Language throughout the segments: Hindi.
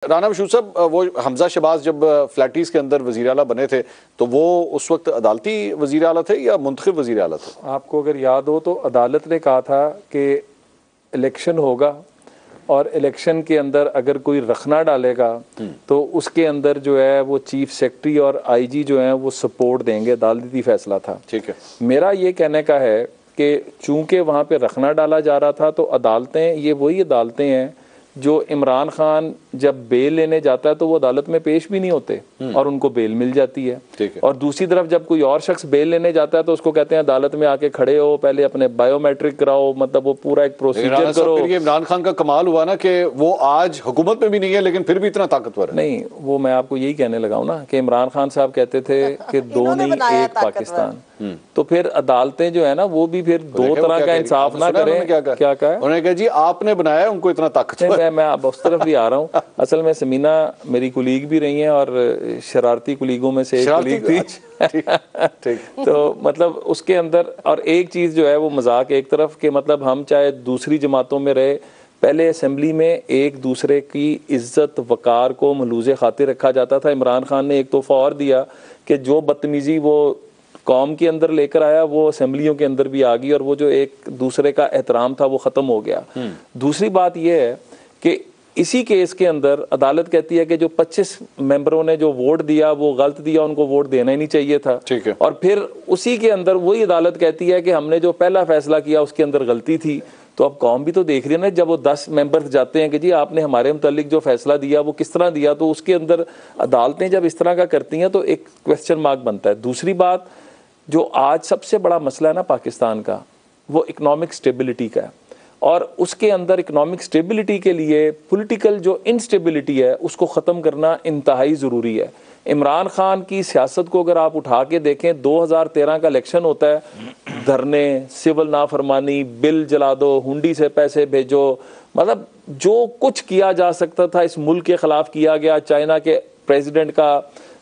राना मशहूद साहब, वो हमजा शहबाज जब फ्लैटीज के अंदर वज़ीर आला बने थे तो वो उस वक्त अदालती वज़ीर आला थे या मुंतखब वज़ीर आला थे? आपको अगर याद हो तो अदालत ने कहा था कि इलेक्शन होगा और इलेक्शन के अंदर अगर कोई रखना डालेगा तो उसके अंदर जो है वो चीफ सेक्रेटरी और आईजी जो है वो सपोर्ट देंगे। अदालती फैसला था। ठीक है। मेरा ये कहने का है कि चूंकि वहाँ पे रखना डाला जा रहा था तो अदालतें, ये वही अदालतें हैं जो इमरान खान जब बेल लेने जाता है तो वो अदालत में पेश भी नहीं होते और उनको बेल मिल जाती है। और दूसरी तरफ जब कोई और शख्स बेल लेने जाता है तो उसको कहते हैं अदालत में आके खड़े हो, पहले अपने बायोमेट्रिक कराओ, मतलब वो पूरा एक प्रोसीजर करो। ये इमरान खान का कमाल हुआ ना कि वो आज हुकूमत में भी नहीं है लेकिन फिर भी इतना ताकतवर है। नहीं, वो मैं आपको यही कहने लगा हूं ना कि इमरान खान साहब कहते थे कि दो नहीं एक पाकिस्तान। तो फिर अदालतें जो है ना वो भी फिर दो तरह का इंसाफ ना करें। क्या कहा? उन्होंने कहा जी आपने बनाया उनको इतना ताकतवर। मैं अब उस तरफ भी आ रहा हूँ। असल में समीना मेरी कुलीग भी रही हैं और शरारती कुलीगों में से एक कुलीग थी। तो मतलब उसके अंदर और एक चीज़ जो है वो मजाक एक तरफ के, मतलब हम चाहे दूसरी जमातों में रहे, पहले असेंबली में एक दूसरे की इज्जत वकार को मलूज़े खातिर रखा जाता था। इमरान खान ने एक तोहफा और दिया कि जो बदतमीज़ी वो कौम के अंदर लेकर आया वो असेंबलियों के अंदर भी आ गई और वो जो एक दूसरे का एहतराम था वो ख़त्म हो गया। दूसरी बात यह है कि इसी केस के अंदर अदालत कहती है कि जो 25 मेंबरों ने जो वोट दिया वो गलत दिया, उनको वोट देना ही नहीं चाहिए था। ठीक है। और फिर उसी के अंदर वही अदालत कहती है कि हमने जो पहला फैसला किया उसके अंदर गलती थी। तो अब कौम भी तो देख रही है ना, जब वो 10 मेंबर जाते हैं कि जी आपने हमारे मुतालिक जो फैसला दिया वो किस तरह दिया, तो उसके अंदर अदालतें जब इस तरह का करती हैं तो एक क्वेश्चन मार्क बनता है। दूसरी बात, जो आज सबसे बड़ा मसला है ना पाकिस्तान का, वो इकोनॉमिक स्टेबिलिटी का है और उसके अंदर इकोनॉमिक स्टेबिलिटी के लिए पॉलिटिकल जो इंस्टेबिलिटी है उसको ख़त्म करना इंतहाई ज़रूरी है। इमरान खान की सियासत को अगर आप उठा के देखें, 2013 का इलेक्शन होता है, धरने, सिविल नाफरमानी, बिल जला दो, हुंडी से पैसे भेजो, मतलब जो कुछ किया जा सकता था इस मुल्क के ख़िलाफ़ किया गया। चाइना के प्रेसिडेंट का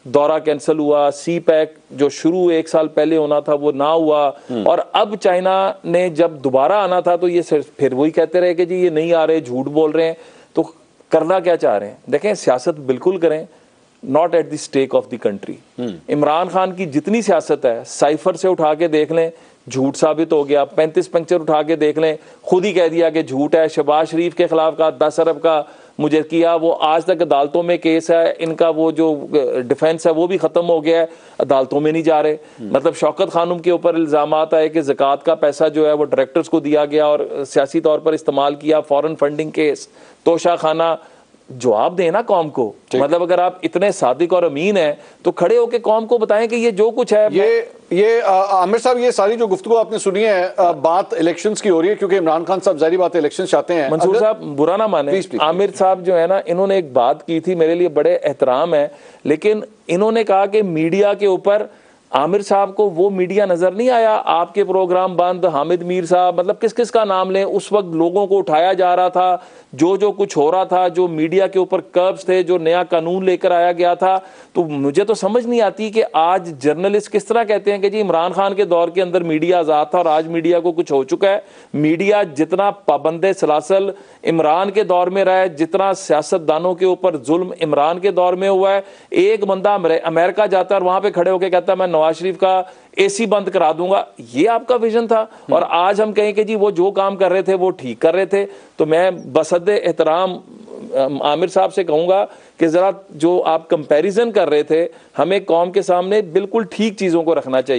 दौरा कैंसिल हुआ, सी पैक जो शुरू 1 साल पहले होना था वो ना हुआ, और अब चाइना ने जब दोबारा आना था तो ये फिर वही कहते रहे कि जी ये नहीं आ रहे, झूठ बोल रहे हैं। तो करना क्या चाह रहे हैं? देखें, सियासत बिल्कुल करें, not at the stake of the country. Imran Khan की जितनी सियासत है, साइफर से उठा के देख लें, झूठ साबित हो गया। 35 पंक्चर उठा के देख लें, खुद ही कह दिया कि झूठ है। शहबाज शरीफ के खिलाफ का 10 अरब का मुझे किया, वो आज तक अदालतों में केस है, इनका वो जो डिफेंस है वो भी ख़त्म हो गया है, अदालतों में नहीं जा रहे। मतलब शौकत खानम के ऊपर इल्ज़ामात आए कि ज़कात का पैसा जो है वो डायरेक्टर्स को दिया गया और सियासी तौर पर इस्तेमाल किया, फॉरेन फंडिंग केस, तोशा खाना। जवाब देना कौम को, मतलब अगर आप इतने सादिक और अमीन हैं तो खड़े होकर कौम को बताएं कि ये जो कुछ है। ये आमिर साहब, ये सारी जो गुफ्तगू आपने सुनी है, बात इलेक्शंस की हो रही है क्योंकि इमरान खान साहब जाहिर बात है इलेक्शन चाहते हैं। मंसूर साहब बुरा ना माने, आमिर साहब जो है ना, इन्होंने एक बात की थी, मेरे लिए बड़े एहतराम है, लेकिन इन्होंने कहा कि मीडिया के ऊपर आमिर साहब को वो मीडिया नजर नहीं आया। आपके प्रोग्राम बंद, हामिद मीर साहब, मतलब किस किस का नाम लें, उस वक्त लोगों को उठाया जा रहा था, जो कुछ हो रहा था, जो मीडिया के ऊपर कर्ब्स थे, जो नया कानून लेकर आया गया था। तो मुझे तो समझ नहीं आती कि आज जर्नलिस्ट किस तरह कहते हैं कि जी इमरान खान के दौर के अंदर मीडिया आज़ाद था और आज मीडिया को कुछ हो चुका है। मीडिया जितना पाबंदे सलासल इमरान के दौर में रहा है, जितना सियासतदानों के ऊपर जुल्म इमरान के दौर में हुआ है, एक बंदा अमेरिका जाता है और वहां पर खड़े होकर कहता है मैं नवाज शरीफ का एसी बंद करा दूंगा, ये आपका विजन था। और आज हम कहें कि जी वो जो काम कर रहे थे वो ठीक कर रहे थे। तो मैं बसद एहतराम आमिर साहब से कहूंगा कि जरा जो आप कंपैरिजन कर रहे थे, हमें कौम के सामने बिल्कुल ठीक चीजों को रखना चाहिए।